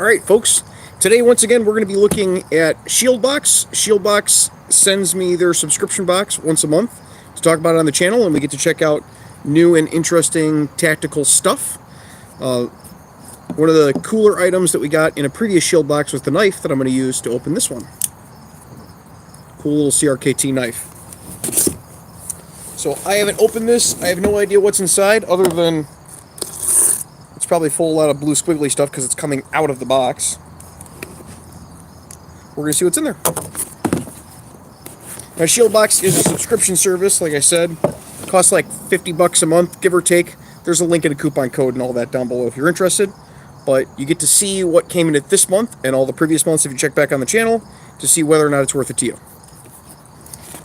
Alright, folks. Today, once again, we're going to be looking at Shieldbox. Shieldbox sends me their subscription box once a month to talk about it on the channel, and we get to check out new and interesting tactical stuff. One of the cooler items that we got in a previous Shieldbox was the knife that I'm going to use to open this one. Cool little CRKT knife. So I haven't opened this. I have no idea what's inside other than it's probably full of a lot of blue squiggly stuff because it's coming out of the box. We're going to see what's in there. Now, Shieldbox is a subscription service, like I said. It costs like $50 a month, give or take. There's a link and a coupon code and all that down below if you're interested. But you get to see what came in it this month and all the previous months if you check back on the channel to see whether or not it's worth it to you.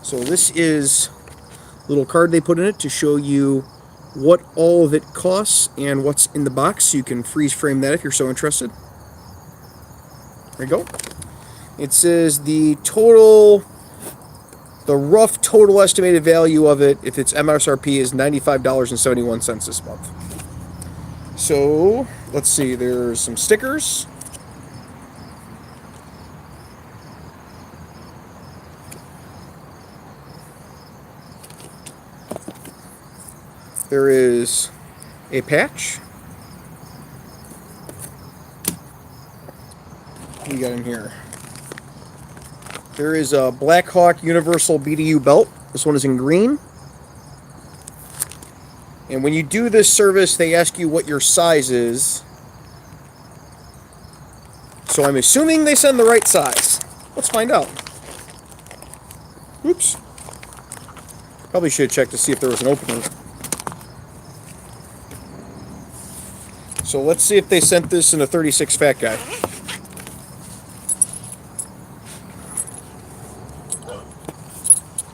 So this is a little card they put in it to show you what all of it costs and what's in the box, so you can freeze frame that if you're so interested. There you go. It says the rough total estimated value of it, if it's MSRP, is $95.71 this month. So, let's see, there's some stickers. There is a patch. What do we got in here? There is a Blackhawk Universal BDU belt. This one is in green. And when you do this service, they ask you what your size is. So I'm assuming they send the right size. Let's find out. Oops. Probably should have checked to see if there was an opening. So let's see if they sent this in a 36 fat guy.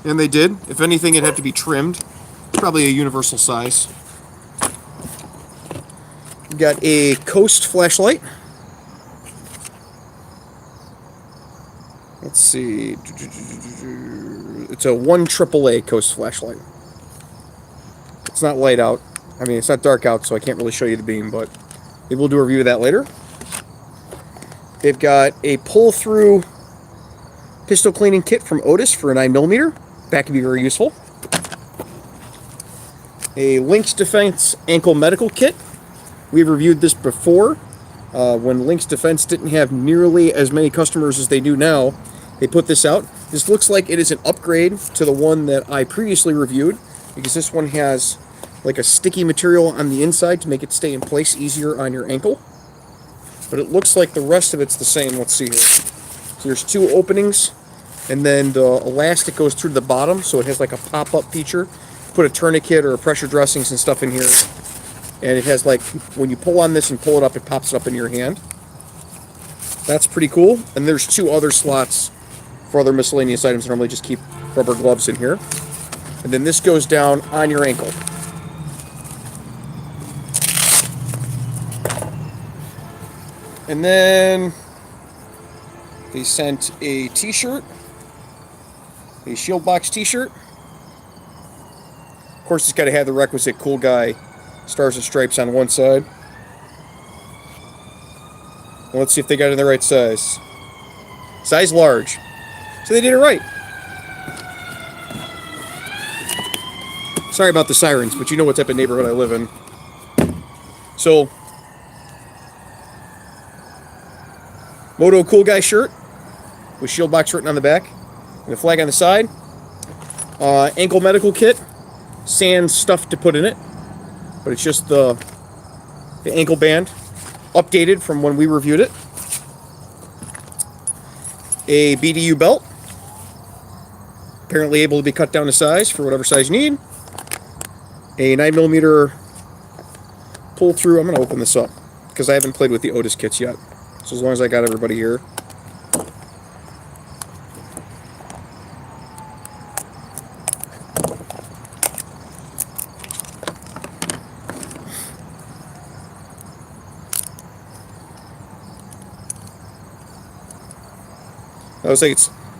And they did. If anything, it'd have to be trimmed. Probably a universal size. We've got a Coast flashlight. Let's see. It's a 1 AAA Coast flashlight. It's not light out. I mean, it's not dark out, so I can't really show you the beam, but maybe we'll do a review of that later. They've got a pull-through pistol cleaning kit from Otis for a 9mm. That can be very useful. A Lynx Defense ankle medical kit. We've reviewed this before. When Lynx Defense didn't have nearly as many customers as they do now, they put this out. This looks like it is an upgrade to the one that I previously reviewed, because this one has like a sticky material on the inside to make it stay in place easier on your ankle. But it looks like the rest of it's the same. Let's see here. So there's 2 openings, and then the elastic goes through the bottom, so it has like a pop-up feature. Put a tourniquet or pressure dressings and stuff in here, and it has like, when you pull on this and pull it up, it pops it up in your hand. That's pretty cool. And there's 2 other slots for other miscellaneous items. Normally just keep rubber gloves in here. And then this goes down on your ankle. And then they sent a t-shirt, a Shieldbox t-shirt. Of course, it's got to have the requisite cool guy stars and stripes on one side. And let's see if they got it in the right size. Size large. So they did it right. Sorry about the sirens, but you know what type of neighborhood I live in. So, Moto Cool Guy shirt with Shieldbox written on the back and a flag on the side. Ankle medical kit. Sans stuff to put in it, but it's just the ankle band, updated from when we reviewed it. A BDU belt, apparently able to be cut down to size for whatever size you need. A 9mm pull through. I'm going to open this up because I haven't played with the Otis kits yet. So as long as I got everybody here.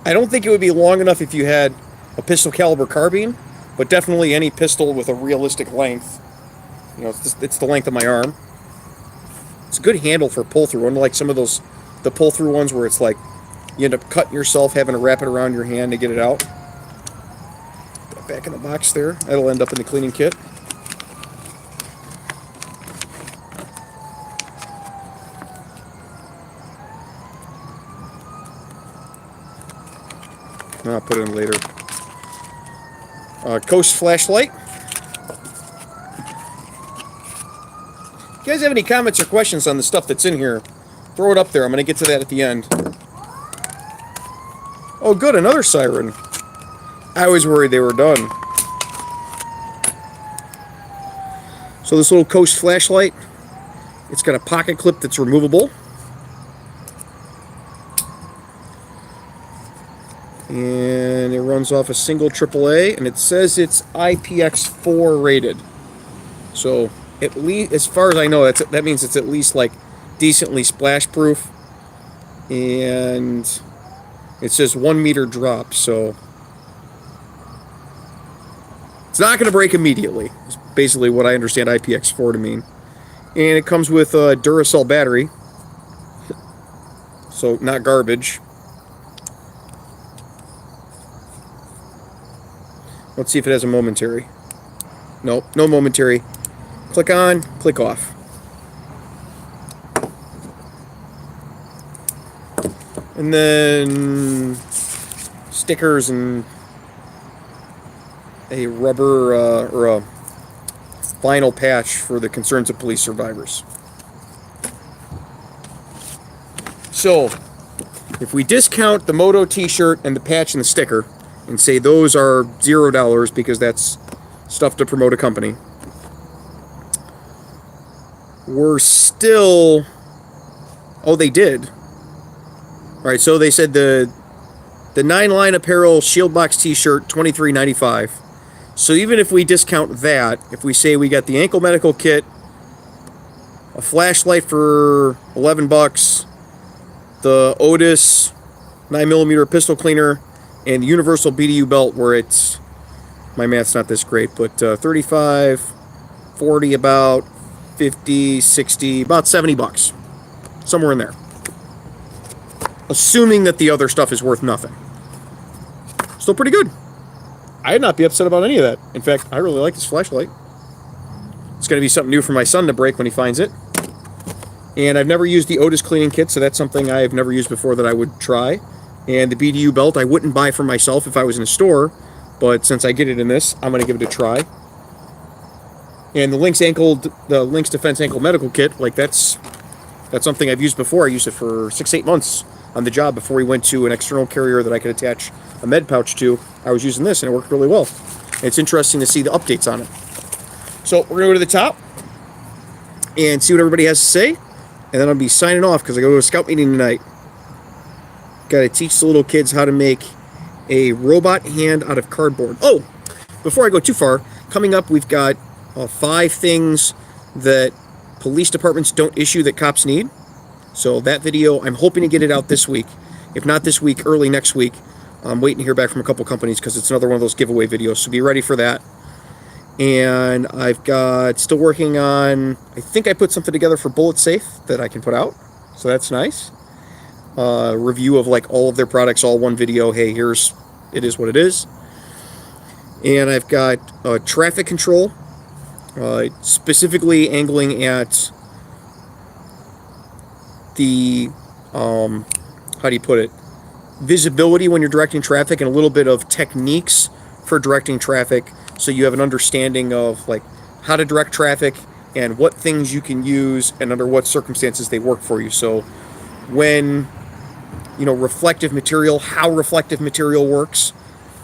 I don't think it would be long enough if you had a pistol caliber carbine, but definitely any pistol with a realistic length. You know, it's the length of my arm. It's a good handle for pull-through, unlike some of those, the pull-through ones where it's like, you end up cutting yourself, having to wrap it around your hand to get it out. Put that back in the box there. That'll end up in the cleaning kit. I'll put it in later. Coast flashlight. If you guys have any comments or questions on the stuff that's in here, throw it up there. I'm going to get to that at the end. Oh, good, another siren. I was worried they were done. So this little Coast flashlight, it's got a pocket clip that's removable. And it runs off a single AAA, and it says it's IPX4 rated. So, at least, as far as I know, that means it's at least like decently splash proof. And it says 1 meter drop, so it's not going to break immediately. It's basically what I understand IPX4 to mean. And it comes with a Duracell battery, so not garbage. Let's see if it has a momentary. Nope, no momentary. Click on, click off. And then stickers and a rubber or a vinyl patch for the concerns of police survivors. So, if we discount the Moto t-shirt and the patch and the sticker, and say those are $0 because that's stuff to promote a company, we're still... Oh, they did. Alright, so they said the 9-line Apparel Shieldbox t-shirt, $23.95. So even if we discount that, if we say we got the ankle medical kit, a flashlight for $11, the Otis 9mm pistol cleaner, and the universal BDU belt, where it's, my math's not this great, but 35, 40, about 50, 60, about $70. Somewhere in there. Assuming that the other stuff is worth nothing. Still pretty good. I'd not be upset about any of that. In fact, I really like this flashlight. It's going to be something new for my son to break when he finds it. And I've never used the Otis cleaning kit, so that's something I've never used before that I would try. And the BDU belt I wouldn't buy for myself if I was in a store, but since I get it in this, I'm going to give it a try. And the Lynx Defense Ankle Medical Kit, like that's something I've used before. I used it for 6-8 months on the job before we went to an external carrier that I could attach a med pouch to. I was using this and it worked really well. And it's interesting to see the updates on it. So we're going to go to the top and see what everybody has to say. And then I'll be signing off because I go to a scout meeting tonight. Got to teach the little kids how to make a robot hand out of cardboard. Oh, before I go too far, coming up we've got 5 things that police departments don't issue that cops need. So that video, I'm hoping to get it out this week. If not this week, early next week. I'm waiting to hear back from a couple companies because it's another one of those giveaway videos, so be ready for that. And I've got, still working on, I think I put something together for Bullet Safe that I can put out. So that's nice. Review of like all of their products, all one video. Hey, here's, it is what it is. And I've got traffic control, specifically angling at the, how do you put it, visibility when you're directing traffic, and a little bit of techniques for directing traffic, so you have an understanding of like how to direct traffic and what things you can use and under what circumstances they work for you. So when, you know, reflective material, how reflective material works,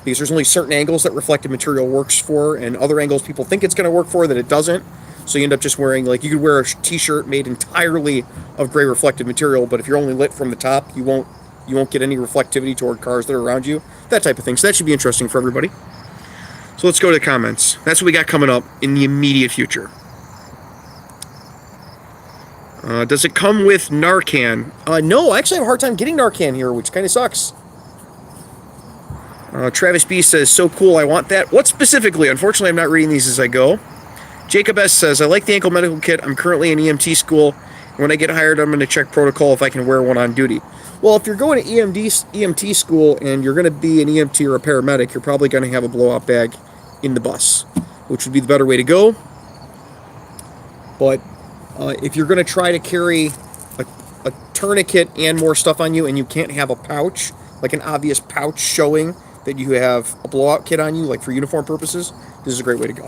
because there's only certain angles that reflective material works for, and other angles people think it's going to work for that it doesn't. So you end up just wearing, like, you could wear a t-shirt made entirely of gray reflective material, but if you're only lit from the top, you won't get any reflectivity toward cars that are around you. That type of thing. So that should be interesting for everybody. So let's go to the comments. That's what we got coming up in the immediate future. Does it come with Narcan? No, I actually have a hard time getting Narcan here, which kind of sucks. Travis B says, so cool, I want that. What specifically? Unfortunately, I'm not reading these as I go. Jacob S says, I like the ankle medical kit. I'm currently in EMT school When I get hired, I'm going to check protocol if I can wear one on duty. Well, if you're going to EMT school and you're going to be an EMT or a paramedic, you're probably going to have a blowout bag in the bus, which would be the better way to go. But if you're going to try to carry a tourniquet and more stuff on you and you can't have a pouch, like an obvious pouch showing that you have a blowout kit on you, like for uniform purposes, this is a great way to go.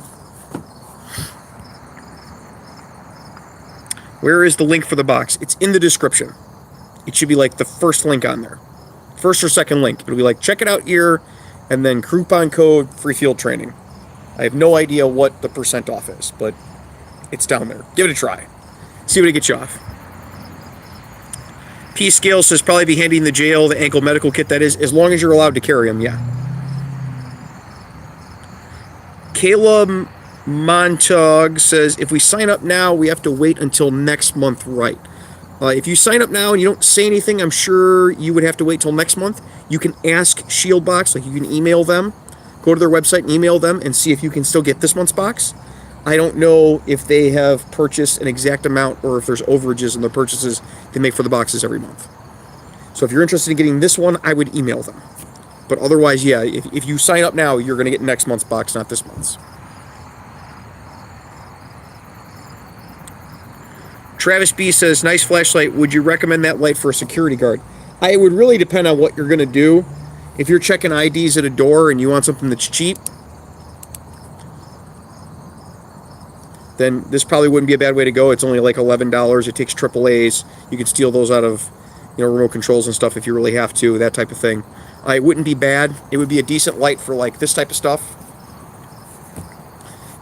Where is the link for the box? It's in the description. It should be like the first link on there. First or second link. It'll be like, check it out here, and then coupon code free field training. I have no idea what the % off is, but it's down there. Give it a try. See what it gets you off. P Scale says probably be handy in the jail, the ankle medical kit, that is, as long as you're allowed to carry them, yeah. Caleb Montag says, if we sign up now, we have to wait until next month, right? If you sign up now and you don't say anything, I'm sure you would have to wait till next month. You can ask Shieldbox, like you can email them, go to their website and email them and see if you can still get this month's box. I don't know if they have purchased an exact amount or if there's overages in their purchases they make for the boxes every month. So if you're interested in getting this one, I would email them. But otherwise, yeah, if you sign up now, you're going to get next month's box, not this month's. Travis B says, nice flashlight. Would you recommend that light for a security guard? It would really depend on what you're going to do. If you're checking IDs at a door and you want something that's cheap, then this probably wouldn't be a bad way to go. It's only like $11. It takes AAAs. You can steal those out of, remote controls and stuff if you really have to, that type of thing. It wouldn't be bad. It would be a decent light for like this type of stuff.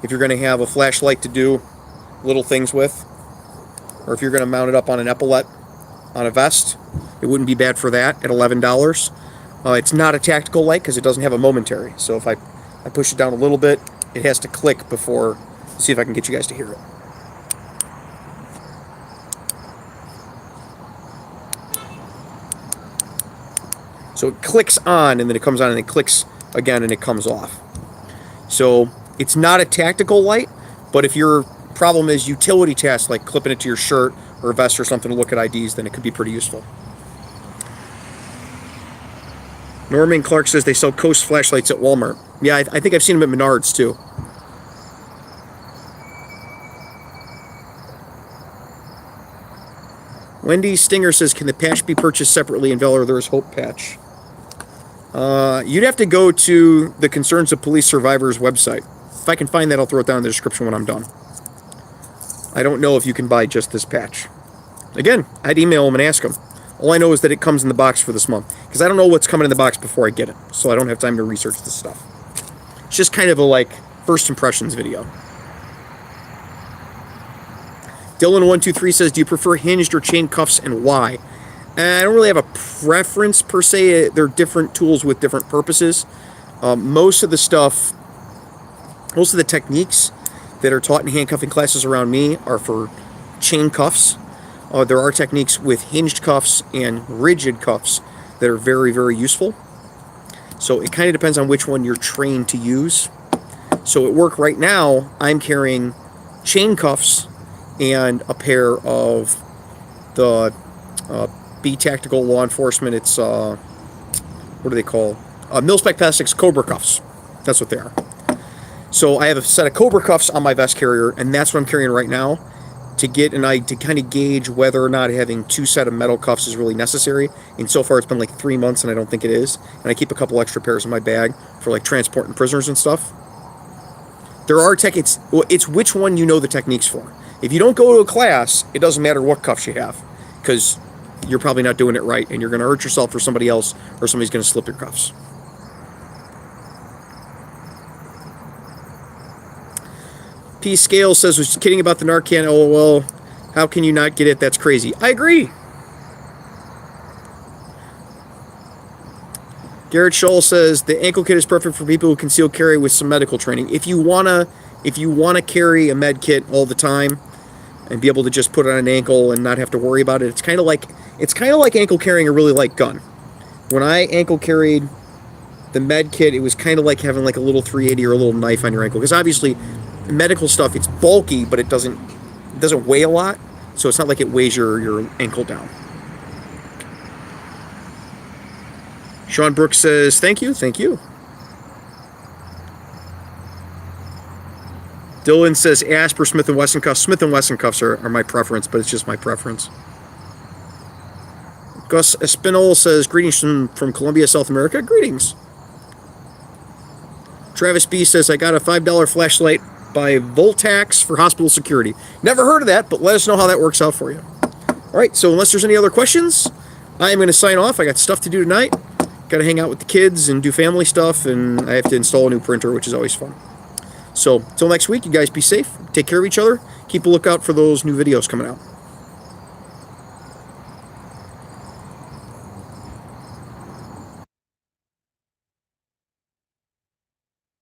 If you're going to have a flashlight to do little things with, or if you're going to mount it up on an epaulette on a vest, it wouldn't be bad for that at $11. It's not a tactical light because it doesn't have a momentary. So if I push it down a little bit, it has to click before. See if I can get you guys to hear it. So it clicks on and then it comes on and it clicks again and it comes off. So it's not a tactical light, but if your problem is utility tasks like clipping it to your shirt or a vest or something to look at IDs, then it could be pretty useful. Norman Clark says they sell Coast flashlights at Walmart. Yeah, I think I've seen them at Menards too. Wendy Stinger says, can the patch be purchased separately in Valor? There is Hope patch. You'd have to go to the Concerns of Police Survivors website. If I can find that, I'll throw it down in the description when I'm done. I don't know if you can buy just this patch. Again, I'd email them and ask them. All I know is that it comes in the box for this month, because I don't know what's coming in the box before I get it, so I don't have time to research this stuff. It's just kind of a first impressions video. Dylan123 says, do you prefer hinged or chain cuffs and why? I don't really have a preference per se. They're different tools with different purposes. Most of the techniques that are taught in handcuffing classes around me are for chain cuffs. There are techniques with hinged cuffs and rigid cuffs that are very, very useful. So it kind of depends on which one you're trained to use. So at work right now, I'm carrying chain cuffs and a pair of the B Tactical Law Enforcement. It's, what do they call? Mil-Spec Plastics Cobra cuffs. That's what they are. So I have a set of Cobra cuffs on my vest carrier, and that's what I'm carrying right now to kind of gauge whether or not having two set of metal cuffs is really necessary. And so far it's been like 3 months, and I don't think it is. And I keep a couple extra pairs in my bag for like transporting prisoners and stuff. There are it's which one you know the techniques for. If you don't go to a class, it doesn't matter what cuffs you have, because you're probably not doing it right, and you're going to hurt yourself or somebody else, or somebody's going to slip your cuffs. P Scale says, was kidding about the Narcan, LOL. How can you not get it? That's crazy. I agree. Garrett Scholl says, the ankle kit is perfect for people who conceal carry with some medical training. If you wanna carry a med kit all the time and be able to just put it on an ankle and not have to worry about it, it's kind of like ankle carrying a really light gun. When I ankle carried the med kit, it was kind of like having like a little 380 or a little knife on your ankle, because obviously medical stuff, it's bulky, but it doesn't weigh a lot. So it's not like it weighs your ankle down. Sean Brooks says, thank you. Dylan says, Asper, Smith & Wesson cuffs. Smith & Wesson cuffs are my preference, but it's just my preference. Gus Espinol says, greetings from Colombia, South America. Greetings. Travis B says, I got a $5 flashlight by Voltax for hospital security. Never heard of that, but let us know how that works out for you. All right, so unless there's any other questions, I am going to sign off. I got stuff to do tonight. Got to hang out with the kids and do family stuff, and I have to install a new printer, which is always fun. So, until next week, you guys be safe. Take care of each other. Keep a lookout for those new videos coming out.